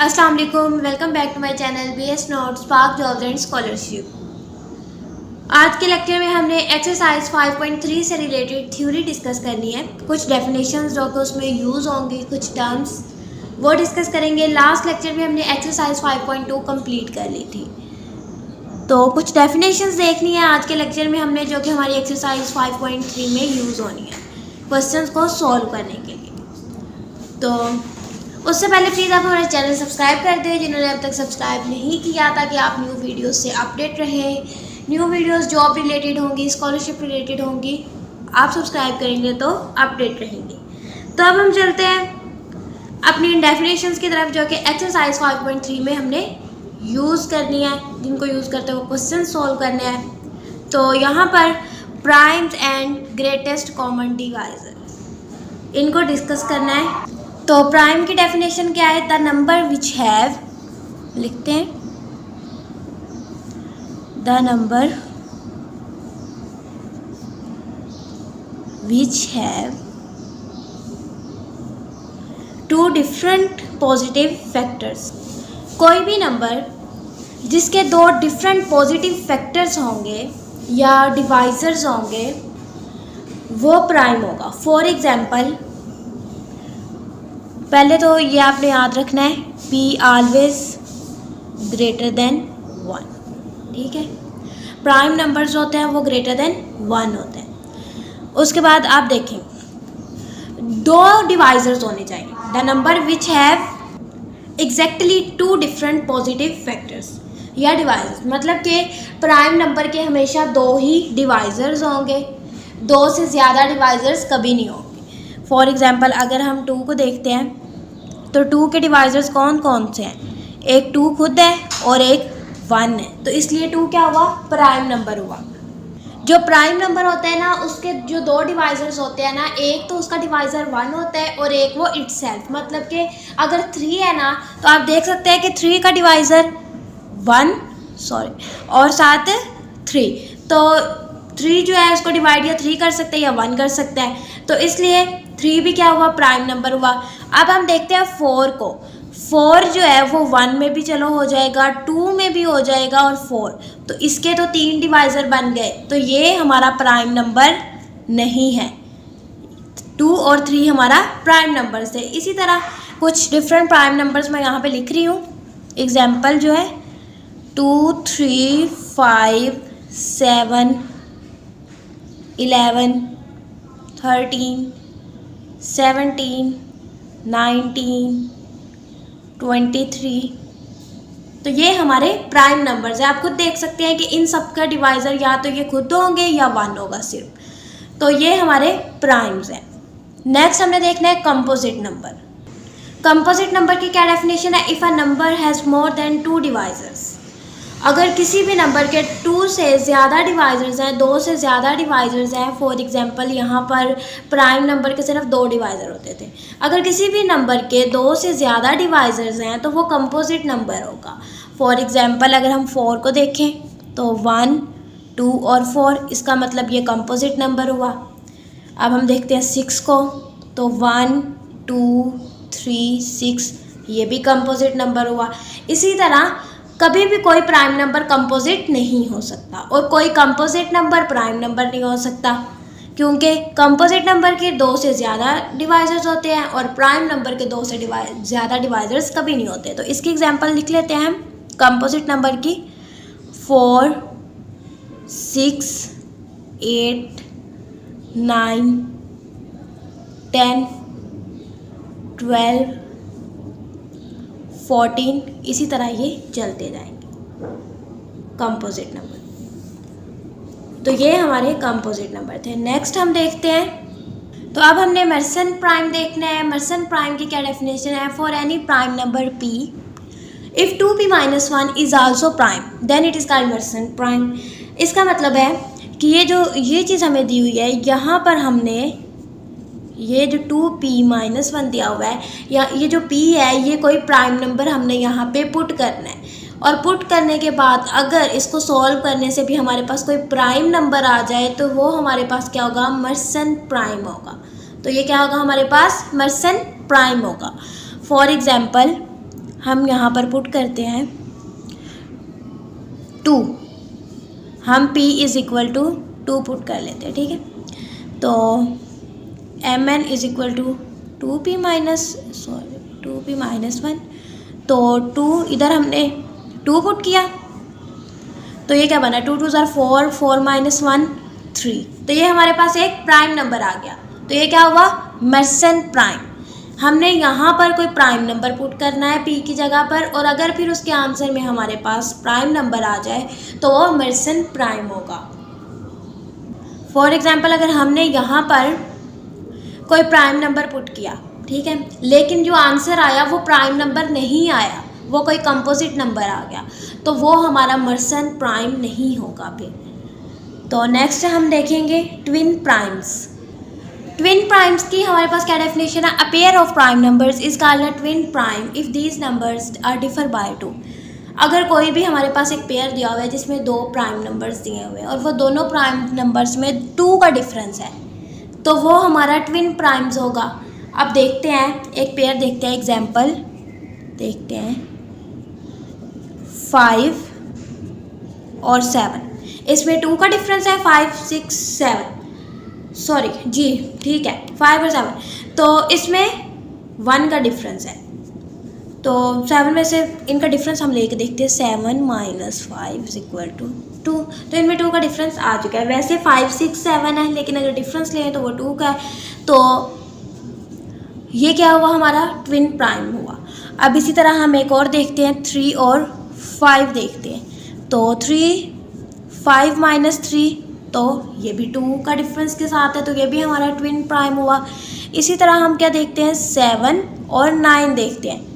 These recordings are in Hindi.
अस्सलाम वालेकुम, welcome back to my channel BS notes spark jobs and scholarship. आज के लेक्चर में हमने एक्सरसाइज 5.3 से रिलेटेड थ्योरी डिस्कस करनी है। कुछ डेफिनेशंस जो कि उसमें यूज़ होंगी, कुछ टर्म्स वो डिस्कस करेंगे। लास्ट लेक्चर में हमने एक्सरसाइज 5.2 कंप्लीट कर ली थी, तो कुछ डेफिनेशंस देखनी है आज के लेक्चर में हमने, जो कि हमारी एक्सरसाइज 5.3 में यूज़ होनी है क्वेश्चंस को सॉल्व करने के लिए। तो उससे पहले प्लीज़ आप हमारे चैनल सब्सक्राइब कर दें जिन्होंने अब तक सब्सक्राइब नहीं किया, ताकि आप न्यू वीडियोस से अपडेट रहें। न्यू वीडियोस जॉब रिलेटेड होंगी, स्कॉलरशिप रिलेटेड होंगी, आप सब्सक्राइब करेंगे तो अपडेट रहेंगे। तो अब हम चलते हैं अपनी डेफिनेशंस की तरफ, जो कि एक्सरसाइज 5.3 में हमने यूज़ करनी है, जिनको यूज़ करते हुए क्वेश्चन सॉल्व करने हैं। तो यहाँ पर primes and greatest common divisor, इनको डिस्कस करना है। तो प्राइम की डेफिनेशन क्या है? द नंबर विच हैव, लिखते हैं the number which have two different positive factors. कोई भी नंबर जिसके दो डिफरेंट पॉजिटिव फैक्टर्स होंगे या डिवाइजर्स होंगे वो प्राइम होगा। फॉर एग्जाम्पल, पहले तो ये आपने याद रखना है, P ऑलवेज ग्रेटर देन 1, ठीक है। प्राइम नंबर्स होते हैं वो ग्रेटर देन 1 होते हैं। उसके बाद आप देखें, दो डिवाइजर्स होने चाहिए। The number which have exactly two different positive factors या डिवाइजर्स, मतलब कि प्राइम नंबर के हमेशा दो ही डिवाइजर्स होंगे, दो से ज़्यादा डिवाइजर्स कभी नहीं होंगे। फॉर एग्जांपल, अगर हम 2 को देखते हैं तो 2 के डिवाइजर्स कौन कौन से हैं? एक 2 खुद है और एक 1 है, तो इसलिए 2 क्या हुआ? प्राइम नंबर हुआ। जो प्राइम नंबर होता है ना, उसके जो दो डिवाइजर्स होते हैं ना, एक तो उसका डिवाइजर 1 होता है और एक वो इटसेल्फ, मतलब कि अगर 3 है ना तो आप देख सकते हैं कि 3 का डिवाइजर 1 और साथ 3, तो 3 जो है उसको डिवाइड या 3 कर सकते हैं या 1 कर सकते हैं, तो इसलिए 3 भी क्या हुआ? प्राइम नंबर हुआ। अब हम देखते हैं 4 को। 4 जो है वो 1 में भी चलो हो जाएगा, 2 में भी हो जाएगा और 4, तो इसके तो 3 डिवाइज़र बन गए, तो ये हमारा प्राइम नंबर नहीं है। 2 और 3 हमारा प्राइम नंबर से। इसी तरह कुछ डिफरेंट प्राइम नंबर्स मैं यहाँ पे लिख रही हूँ। एग्जाम्पल जो है 2, 3, 5, 7, 11, 13, 17, 19, 23, तो ये हमारे प्राइम नंबर्स हैं। आप खुद देख सकते हैं कि इन सब का डिवाइज़र या तो ये खुद होंगे या 1 होगा सिर्फ, तो ये हमारे प्राइम्स हैं। नेक्स्ट हमने देखना है कंपोजिट नंबर। कंपोजिट नंबर की क्या डेफिनेशन है? If a number has more than 2 divisors, अगर किसी भी नंबर के 2 से ज़्यादा डिवाइजर्स हैं, 2 से ज़्यादा डिवाइजर्स हैं। फॉर एग्जांपल, यहाँ पर प्राइम नंबर के सिर्फ 2 डिवाइज़र होते थे। अगर किसी भी नंबर के 2 से ज़्यादा डिवाइजर्स हैं तो वो कंपोजिट नंबर होगा। फॉर एग्जांपल, अगर हम 4 को देखें तो 1, 2 और 4, इसका मतलब ये कंपोजिट नंबर हुआ। अब हम देखते हैं 6 को, तो 1, 2, 3, 6, ये भी कंपोजिट नंबर हुआ। इसी तरह कभी भी कोई प्राइम नंबर कंपोजिट नहीं हो सकता और कोई कंपोजिट नंबर प्राइम नंबर नहीं हो सकता, क्योंकि कंपोजिट नंबर के 2 से ज़्यादा डिवाइजर्स होते हैं और प्राइम नंबर के 2 से ज़्यादा डिवाइजर्स कभी नहीं होते। तो इसकी एग्जांपल लिख लेते हैं हम कंपोजिट नंबर की। 4, 6, 8, 9, 10, 12, 14, इसी तरह ये चलते जाएंगे कंपोजिट नंबर। तो ये हमारे कंपोजिट नंबर थे। नेक्स्ट हम देखते हैं, तो अब हमने मर्सन प्राइम देखना है। मर्सन प्राइम की क्या डेफिनेशन है? For any prime number p, if 2p-1 is also prime then it is called Mersenne prime. इसका मतलब है कि ये चीज़ हमें दी हुई है, यहाँ पर हमने ये जो 2p-1 दिया हुआ है, या ये जो p है, ये कोई प्राइम नंबर हमने यहाँ पे पुट करना है, और पुट करने के बाद अगर इसको सॉल्व करने से भी हमारे पास कोई प्राइम नंबर आ जाए तो वो हमारे पास क्या होगा? मर्सन प्राइम होगा। तो ये क्या होगा? हमारे पास मर्सन प्राइम होगा। फॉर एग्जाम्पल, हम यहाँ पर पुट करते हैं 2, हम p is equal to 2 put कर लेते हैं, ठीक है। तो mn is equal to 2p minus 1। तो 2 इधर हमने 2 पुट किया, तो ये क्या बना, 2 2 4, 4 माइनस 1 3। तो ये हमारे पास एक प्राइम नंबर आ गया। तो ये क्या हुआ, मेर्सन प्राइम। हमने यहाँ पर कोई प्राइम नंबर पुट करना है p की जगह पर, और अगर फिर उसके आंसर में हमारे पास प्राइम नंबर आ जाए तो वो मेर्सन प्राइम होगा। फॉर एग्जांपल अगर हमने यहाँ पर कोई प्राइम नंबर पुट किया, ठीक है, लेकिन जो आंसर आया वो प्राइम नंबर नहीं आया, वो कोई कंपोजिट नंबर आ गया, तो वो हमारा मेर्सन प्राइम नहीं होगा फिर। तो नेक्स्ट हम देखेंगे ट्विन प्राइम्स। ट्विन प्राइम्स की हमारे पास क्या डेफिनेशन है, a pair of prime numbers is called a twin prime if these numbers are differ by 2। अगर कोई भी हमारे पास एक पेयर दिया हुआ है जिसमें 2 प्राइम नंबर्स दिए हुए हैं और वो दोनों प्राइम नंबर्स में 2 का डिफरेंस है, तो वो हमारा ट्विन प्राइम्स होगा। अब देखते हैं, एक पेयर देखते हैं, एग्जाम्पल देखते हैं 5 और 7, इसमें 2 का डिफरेंस है, 5 6 7, सॉरी जी ठीक है 5 और 7, तो इसमें 1 का डिफरेंस है। तो 7 में से इनका डिफरेंस हम लेके देखते हैं, 7 माइनस 5 इज इक्वल टू 2। तो इनमें 2 का डिफरेंस आ चुका है। वैसे 5 6 7 है, लेकिन अगर डिफरेंस लें तो वो 2 का है। तो ये क्या हुआ, हमारा ट्विन प्राइम हुआ। अब इसी तरह हम एक और देखते हैं, 3 और 5 देखते हैं। तो 3 5 माइनस 3, तो ये भी 2 का डिफरेंस के साथ है, तो ये भी हमारा ट्विन प्राइम हुआ। इसी तरह हम क्या देखते हैं, 7 और 9 देखते हैं।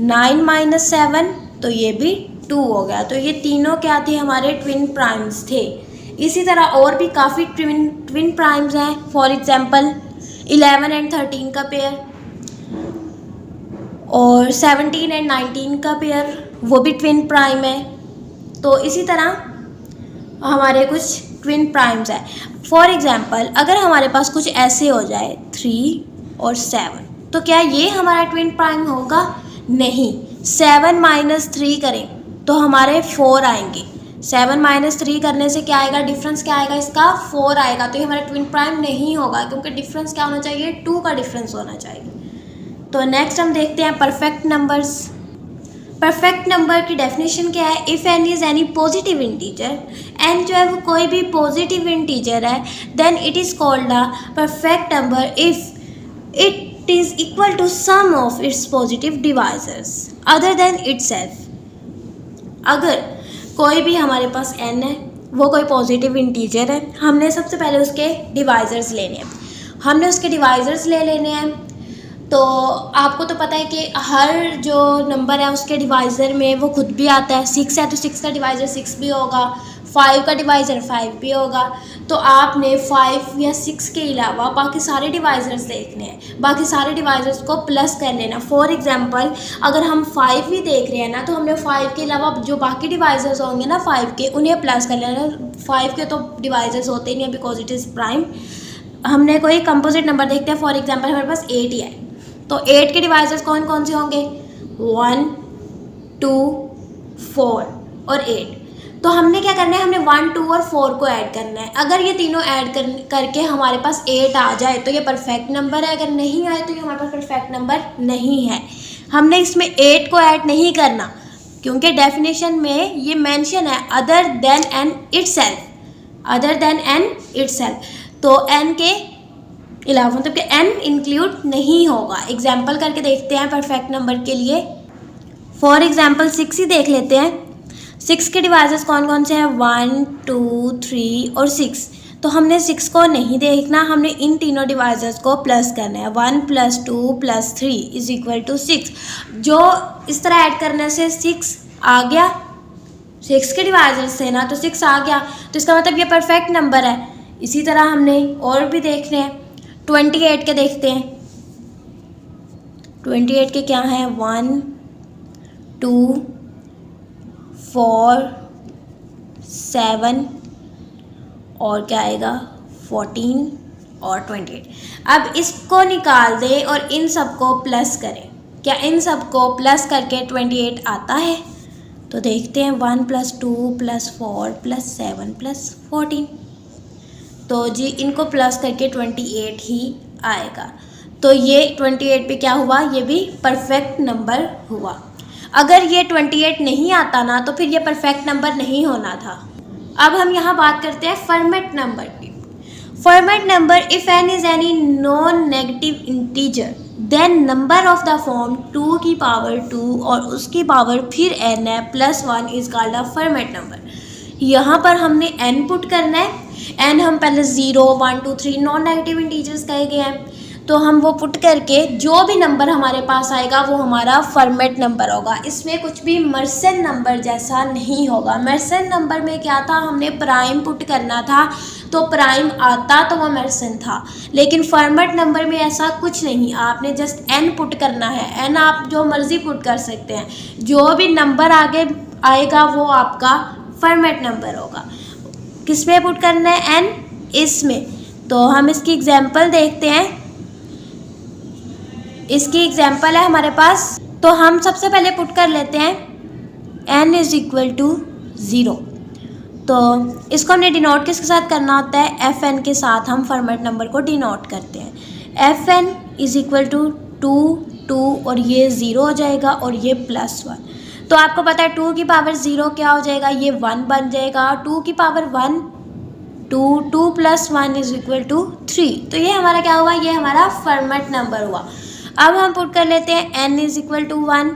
9 माइनस 7, तो ये भी 2 हो गया। तो ये तीनों क्या थे, हमारे ट्विन प्राइम्स थे। इसी तरह और भी काफ़ी ट्विन प्राइम्स हैं। फॉर एग्जांपल 11 एंड 13 का पेयर, और 17 एंड 19 का पेयर, वो भी ट्विन प्राइम है। तो इसी तरह हमारे कुछ ट्विन प्राइम्स है। फॉर एग्जांपल अगर हमारे पास कुछ ऐसे हो जाए 3 और 7, तो क्या ये हमारा ट्विन प्राइम होगा? नहीं। 7 माइनस 3 करें तो हमारे 4 आएंगे। 7 माइनस 3 करने से क्या आएगा, डिफरेंस क्या आएगा इसका, 4 आएगा। तो ये हमारा ट्विन प्राइम नहीं होगा, क्योंकि डिफरेंस क्या होना चाहिए, 2 का डिफरेंस होना चाहिए। तो नेक्स्ट हम देखते हैं परफेक्ट नंबर्स। परफेक्ट नंबर की डेफिनेशन क्या है, if N is any positive integer, N जो है वो कोई भी पॉजिटिव इंटीजर है, then it is called a perfect number if it is equal to sum of its positive divisors other than itself. अगर कोई भी हमारे पास एन है, वो कोई पॉजिटिव इंटीजर है, हमने सबसे पहले उसके डिवाइजर्स लेने हैं। हमने उसके डिवाइजर्स ले लेने हैं। तो आपको तो पता है कि हर जो नंबर है उसके डिवाइज़र में वो खुद भी आता है। 6 है तो 6 का डिवाइज़र 6 भी होगा, 5 का डिवाइज़र 5 भी होगा। तो आपने 5 या 6 के अलावा बाकी सारे डिवाइज़र्स देखने हैं, बाकी सारे डिवाइज़र्स को प्लस कर लेना। फॉर एग्जांपल अगर हम 5 भी देख रहे हैं ना, तो हमने 5 के अलावा जो बाकी डिवाइज़र्स होंगे ना 5 के, उन्हें प्लस कर लेना। 5 के तो डिवाइज़र्स होते ही नहीं, बिकॉज इट इज़ प्राइम। हमने कोई कंपोजिट नंबर देखते हैं, फॉर एग्जाम्पल हमारे पास 8 ही है, तो 8 के डिवाइजर्स कौन कौन से होंगे, 1 2 4 और 8। तो हमने क्या करना है, हमने 1 2 और 4 को ऐड करना है। अगर ये तीनों ऐड करके हमारे पास 8 आ जाए तो ये परफेक्ट नंबर है, अगर नहीं आए तो ये हमारे पास परफेक्ट नंबर नहीं है। हमने इसमें 8 को ऐड नहीं करना, क्योंकि डेफिनेशन में ये मेंशन है other than N itself, other than N itself. तो एन के अलावा मतलब कि एन इंक्लूड नहीं होगा। एग्जाम्पल करके देखते हैं परफेक्ट नंबर के लिए। फॉर एग्जाम्पल 6 ही देख लेते हैं। 6 के डिवाइजर्स कौन कौन से हैं, 1 2 3 और 6। तो हमने 6 को नहीं देखना, हमने इन तीनों डिवाइजर्स को प्लस करना है। 1 + 2 + 3 इज इक्वल टू 6। जो इस तरह ऐड करने से 6 आ गया, 6 के डिवाइजर्स थे ना, तो 6 आ गया, तो इसका मतलब ये परफेक्ट नंबर है। इसी तरह हमने और भी देखने हैं। 28 के देखते हैं। 28 के क्या हैं, 1 2 4 7 और क्या आएगा 14 और 28। अब इसको निकाल दें और इन सबको प्लस करें। क्या इन सबको प्लस करके 28 आता है? तो देखते हैं 1 + 2 + 4 + 7 + 14। तो जी इनको प्लस करके 28 ही आएगा। तो ये 28 पे क्या हुआ, ये भी परफेक्ट नंबर हुआ। अगर ये 28 नहीं आता ना तो फिर ये परफेक्ट नंबर नहीं होना था। अब हम यहाँ बात करते हैं फॉर्मेट नंबर की। Fermat number if N is any non negative integer then number of the form 2 की पावर 2 और उसकी पावर फिर n है +1 is called a format number. यहाँ पर हमने n पुट करना है। n हम पहले 0 1 2 3 नॉन नेगेटिव इंटीजर्स कहे गए हैं, तो हम वो पुट करके जो भी नंबर हमारे पास आएगा वो हमारा फॉर्मेट नंबर होगा। इसमें कुछ भी मर्सन नंबर जैसा नहीं होगा। मर्सन नंबर में क्या था, हमने प्राइम पुट करना था तो प्राइम आता तो वो मर्सन था, लेकिन फॉर्मेट नंबर में ऐसा कुछ नहीं। आपने जस्ट n पुट करना है। n आप जो मर्जी पुट कर सकते हैं, जो भी नंबर आगे आएगा वो आपका फॉर्मेट नंबर होगा। किस में पुट करना है, n, इसमें। तो हम इसकी एग्जांपल देखते हैं। इसकी एग्जांपल है हमारे पास, तो हम सबसे पहले पुट कर लेते हैं n = 0। तो इसको हमने डिनोट किसके साथ करना होता है, fn के साथ हम फॉर्मेट नंबर को डिनोट करते हैं। fn = 2 2 और ये 0 हो जाएगा और ये +1। तो आपको पता है 2 की पावर 0 क्या हो जाएगा, ये 1 बन जाएगा। 2 की पावर 1 2 2 + 1 = 3। तो ये हमारा क्या हुआ, ये हमारा फॉर्मेट नंबर हुआ। अब हम पुट कर लेते हैं n = 1।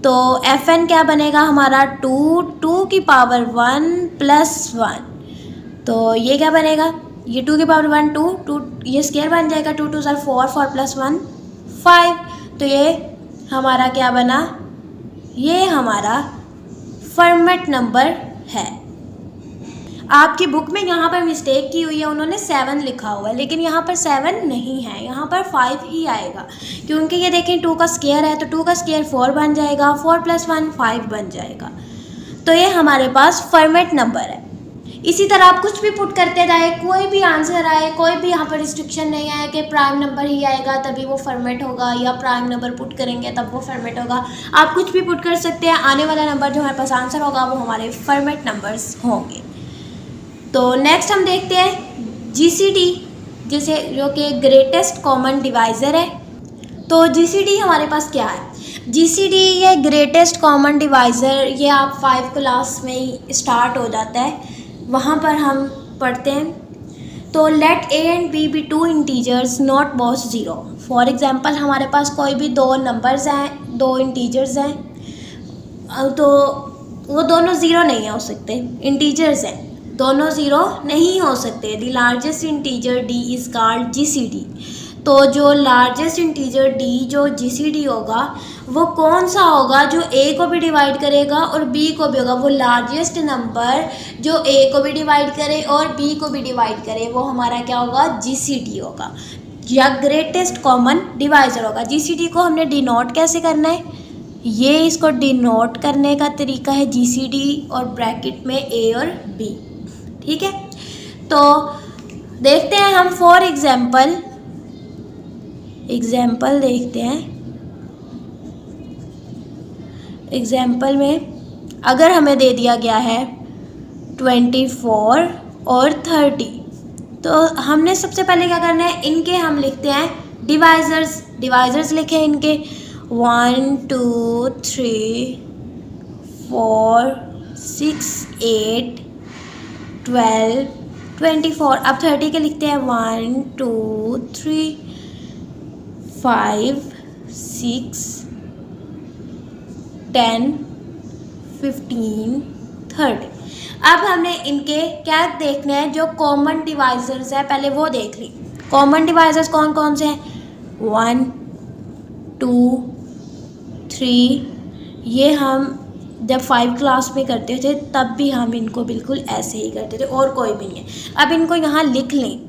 तो fn क्या बनेगा हमारा, 2 2 की पावर 1 + 1। तो ये क्या बनेगा, ये 2 की पावर 1 2 2, ये स्क्वायर बन जाएगा। 2 2 = 4 4 + 1 5। तो ये हमारा क्या बना, ये हमारा फॉर्मेट नंबर है। आपकी बुक में यहाँ पर मिस्टेक की हुई है, उन्होंने 7 लिखा हुआ है, लेकिन यहाँ पर 7 नहीं है, यहाँ पर 5 ही आएगा। क्योंकि ये देखें 2 का स्क्वायर है, तो 2 का स्क्वायर 4 बन जाएगा, 4 + 1 5 बन जाएगा। तो ये हमारे पास फॉर्मेट नंबर है। इसी तरह आप कुछ भी पुट करते जाए, कोई भी आंसर आए, कोई भी यहाँ पर रिस्ट्रिक्शन नहीं आए कि प्राइम नंबर ही आएगा तभी वो फॉर्मेट होगा, या प्राइम नंबर पुट करेंगे तब वो फॉर्मेट होगा। आप कुछ भी पुट कर सकते हैं, आने वाला नंबर जो हमारे पास आंसर होगा वो हमारे फॉर्मेट नंबर्स होंगे। तो नेक्स्ट हम देखते हैं GCD, जिसे जो कि ग्रेटेस्ट कॉमन डिवाइज़र है। तो GCD हमारे पास क्या है, GCD ये ग्रेटेस्ट कॉमन डिवाइज़र, ये आप 5 क्लास में ही स्टार्ट हो जाता है, वहाँ पर हम पढ़ते हैं। तो let a and b be 2 integers not both 0। For example हमारे पास कोई भी 2 नंबर्स हैं, 2 इंटीजर्स हैं, तो वो दोनों ज़ीरो नहीं हो सकते, इंटीजर्स हैं, दोनों ज़ीरो नहीं हो सकते। The largest integer d is called GCD। तो जो लार्जेस्ट इंटीजर d जो GCD होगा वो कौन सा होगा, जो a को भी डिवाइड करेगा और b को भी होगा। वो लार्जेस्ट नंबर जो a को भी डिवाइड करे और b को भी डिवाइड करे, वो हमारा क्या होगा, GCD होगा, या ग्रेटेस्ट कॉमन डिवाइज़र होगा। GCD को हमने डिनोट कैसे करना है, ये इसको डिनोट करने का तरीका है GCD और ब्रैकेट में a और b, ठीक है। तो देखते हैं हम फॉर एग्जाम्पल देखते हैं। एग्जाम्पल में अगर हमें दे दिया गया है 24 और 30, तो हमने सबसे पहले क्या करना है, इनके हम लिखते हैं डिवाइजर्स लिखे हैं इनके 1 2 3 4 6 8 12 24। अब 30 के लिखते हैं 1 2 3 5 6 10 15 30। अब हमने इनके क्या देखना है, जो कॉमन डिवाइजर्स है पहले वो देख ली। कॉमन डिवाइजर्स कौन कौन से हैं, 1 2 3। ये हम जब 5 क्लास में करते थे तब भी हम इनको बिल्कुल ऐसे ही करते थे, और कोई भी नहीं है। अब इनको यहाँ लिख लें,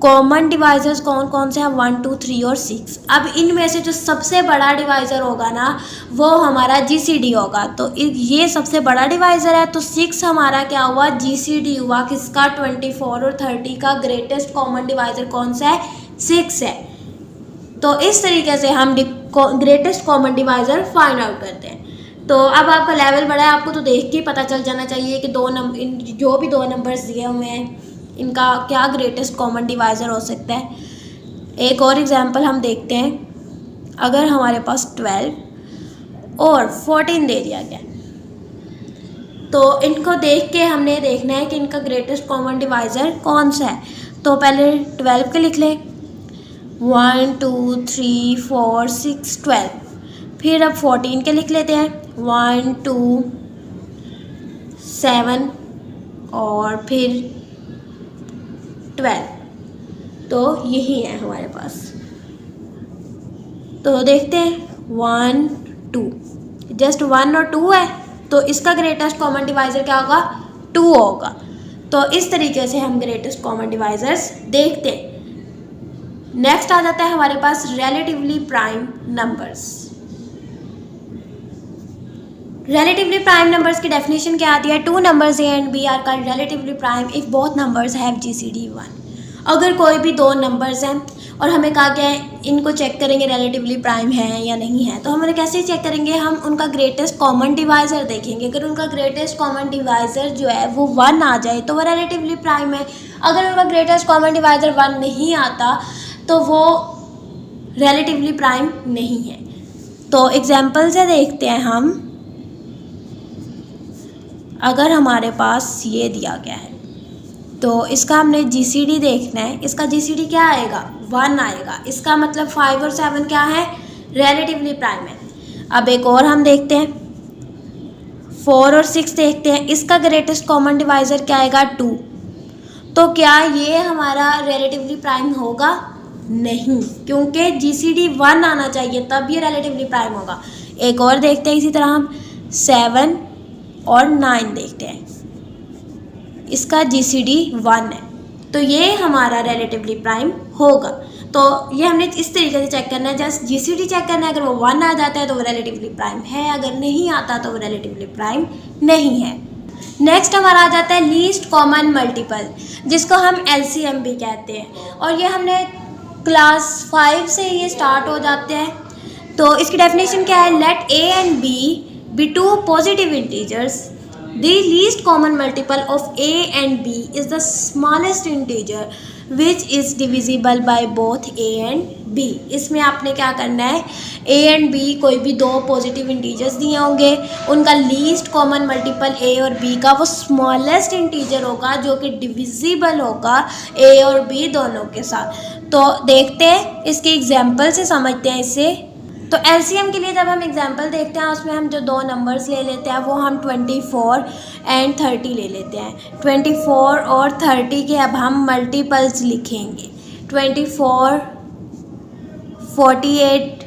कॉमन डिवाइजर्स कौन कौन से हैं, 1 2 3 और 6। अब इनमें से जो सबसे बड़ा डिवाइज़र होगा ना वो हमारा GCD होगा। तो ये सबसे बड़ा डिवाइज़र है, तो 6 हमारा क्या हुआ, GCD हुआ। किसका, 24 और 30 का ग्रेटेस्ट कॉमन डिवाइज़र कौन सा है, 6 है। तो इस तरीके से हम greatest common divisor find out करते हैं। तो अब आपका लेवल बड़ा है, आपको तो देख के पता चल जाना चाहिए कि जो भी दो नंबर्स दिए हुए हैं इनका क्या ग्रेटेस्ट कॉमन डिवाइज़र हो सकता है। एक और एग्जांपल हम देखते हैं। अगर हमारे पास 12 और 14 दे दिया गया तो इनको देख के हमने देखना है कि इनका ग्रेटेस्ट कॉमन डिवाइज़र कौन सा है। तो पहले 12 के लिख लें, 1 2 3 4 6 12। फिर अब 14 के लिख लेते हैं, 1 2 7 और फिर 12। तो यही है हमारे पास। तो देखते हैं 1 2, जस्ट 1 और 2 है तो इसका ग्रेटेस्ट कॉमन डिवाइज़र क्या होगा, 2 होगा। तो इस तरीके से हम ग्रेटेस्ट कॉमन डिवाइज़र्स देखते हैं। नेक्स्ट आ जाता है हमारे पास relatively prime numbers. Relatively prime numbers की डेफिनेशन क्या आती है, 2 numbers a and b are called relatively prime if both numbers have GCD 1। अगर कोई भी दो नंबर्स हैं और हमें कहा गया है इनको चेक करेंगे रिलेटिवली प्राइम है या नहीं है, तो हम कैसे चेक करेंगे, हम उनका ग्रेटेस्ट कॉमन डिवाइज़र देखेंगे। अगर उनका ग्रेटेस्ट कॉमन डिवाइज़र जो है वो 1 आ जाए तो वो रिलेटिवली प्राइम है। अगर उनका ग्रेटेस्ट कॉमन डिवाइज़र 1 नहीं आता तो वो रिलेटिवली प्राइम नहीं है। तो एग्जाम्पल से देखते हैं हम। अगर हमारे पास ये दिया गया है तो इसका हमने जीसीडी देखना है। इसका जीसीडी क्या आएगा, 1 आएगा। इसका मतलब 5 और 7 क्या है, रिलेटिवली प्राइम है। अब एक और हम देखते हैं, 4 और 6 देखते हैं। इसका ग्रेटेस्ट कॉमन डिवाइज़र क्या आएगा, 2। तो क्या ये हमारा रिलेटिवली प्राइम होगा, नहीं, क्योंकि जीसीडी 1 आना चाहिए तब ये रिलेटिवली प्राइम होगा। एक और देखते हैं, इसी तरह हम 7 और 9 देखते हैं। इसका जीसीडी 1 है तो ये हमारा रिलेटिवली प्राइम होगा। तो ये हमने इस तरीके से चेक करना है, जस्ट जीसीडी चेक करना है। अगर वो 1 आ जाता है तो वो रिलेटिवली प्राइम है, अगर नहीं आता तो वो रिलेटिवली प्राइम नहीं है। नेक्स्ट हमारा आ जाता है लीस्ट कॉमन मल्टीपल, जिसको हम एलसीएम भी कहते हैं, और ये हमने क्लास 5 से ये स्टार्ट हो जाते हैं। तो इसकी डेफिनेशन क्या है, let A and B 2 positive integers, the least common multiple of a and b is the smallest integer which is divisible by both a and b। इसमें आपने क्या करना है, a and b कोई भी दो पॉजिटिव इंटीजर्स दिए होंगे, उनका लीस्ट कॉमन मल्टीपल a और b का वो स्मॉलेस्ट इंटीजर होगा जो कि डिविजिबल होगा a और b दोनों के साथ। तो देखते हैं इसके एग्जाम्पल से समझते हैं इसे। तो एलसीएम के लिए जब हम एग्जांपल देखते हैं उसमें हम जो दो नंबर्स ले लेते हैं वो हम 24 एंड 30 ले लेते हैं। 24 और 30 के अब हम मल्टीपल्स लिखेंगे। 24, 48,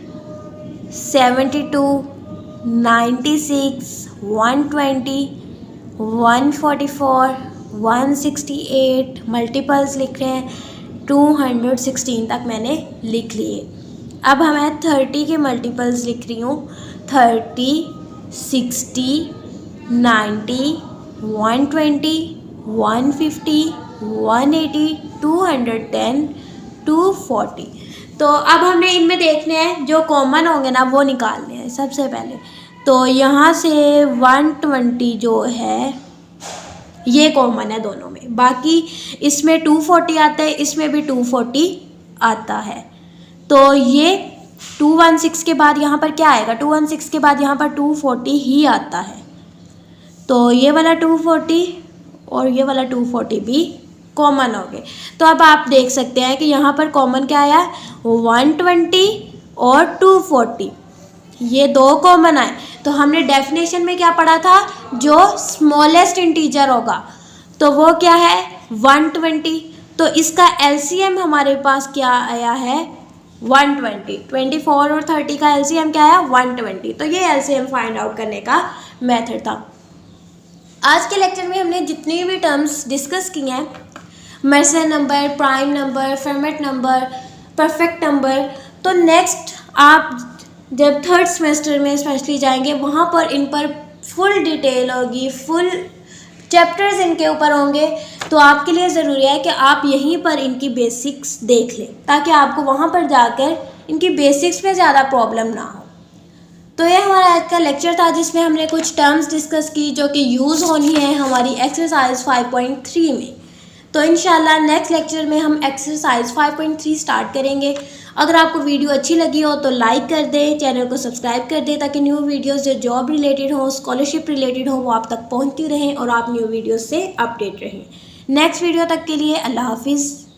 72, 96, 120, 144, 168 मल्टीपल्स लिख रहे हैं। 216 तक मैंने लिख लिए। अब मैं 30 के मल्टीपल्स लिख रही हूँ। 30, 60, 90, 120, 150, 180, 210, 240। तो अब हमने इनमें देखने हैं जो कॉमन होंगे ना वो निकालने हैं सबसे पहले। तो यहाँ से 120 जो है ये कॉमन है दोनों में, बाकी इसमें 240 आता है, इसमें भी 240 आता है। तो ये 216 के बाद यहाँ पर क्या आएगा, 216 के बाद यहाँ पर 240 ही आता है। तो ये वाला 240 और ये वाला 240 भी कॉमन हो गए। तो अब आप देख सकते हैं कि यहाँ पर कॉमन क्या आया, 120 और 240, ये दो कॉमन आए। तो हमने डेफिनेशन में क्या पढ़ा था, जो स्मॉलेस्ट इंटीजर होगा तो वो क्या है, 120। तो इसका एलसीएम हमारे पास क्या आया है, 120। 24 और 30 का एलसीएम क्या है, 120। तो ये एलसीएम फाइंड आउट करने का मेथड था। आज के लेक्चर में हमने जितनी भी टर्म्स डिस्कस की हैं, Mersenne number, prime number, Fermat number, perfect number, तो नेक्स्ट आप जब थर्ड सेमेस्टर में स्पेशली जाएंगे वहाँ पर इन पर फुल डिटेल होगी, फुल चैप्टर्स इनके ऊपर होंगे। तो आपके लिए ज़रूरी है कि आप यहीं पर इनकी बेसिक्स देख लें ताकि आपको वहाँ पर जाकर इनकी बेसिक्स में ज़्यादा प्रॉब्लम ना हो। तो ये हमारा आज का लेक्चर था जिसमें हमने कुछ टर्म्स डिस्कस की जो कि यूज़ होनी है हमारी एक्सरसाइज 5.3 में। तो इंशाल्लाह नेक्स्ट लेक्चर में हम एक्सरसाइज 5.3 स्टार्ट करेंगे। अगर आपको वीडियो अच्छी लगी हो तो लाइक कर दें, चैनल को सब्सक्राइब कर दें ताकि न्यू वीडियोस जो जॉब रिलेटेड हो, स्कॉलरशिप रिलेटेड हो, वो आप तक पहुंचती रहें और आप न्यू वीडियोस से अपडेट रहें। नेक्स्ट वीडियो तक के लिए अल्लाह हाफिज़।